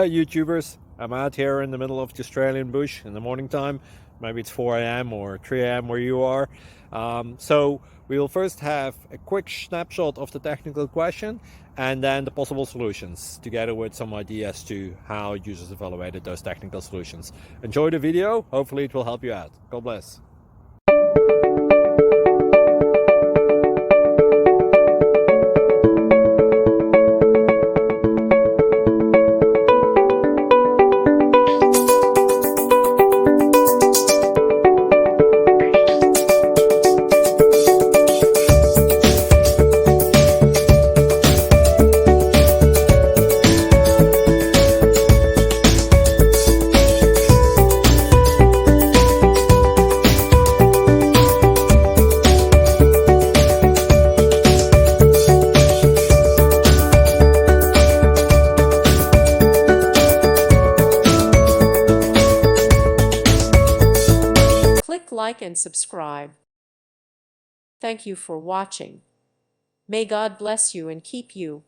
YouTubers. I'm out here in the middle of the Australian bush in the morning time. Maybe it's 4 a.m. or 3 a.m. where you are. So we will first have a quick snapshot of the technical question and then the possible solutions, together with some ideas to how users evaluated those technical solutions. Enjoy the video. Hopefully it will help you out. God bless. Click like and subscribe. Thank you for watching. May God bless you and keep you.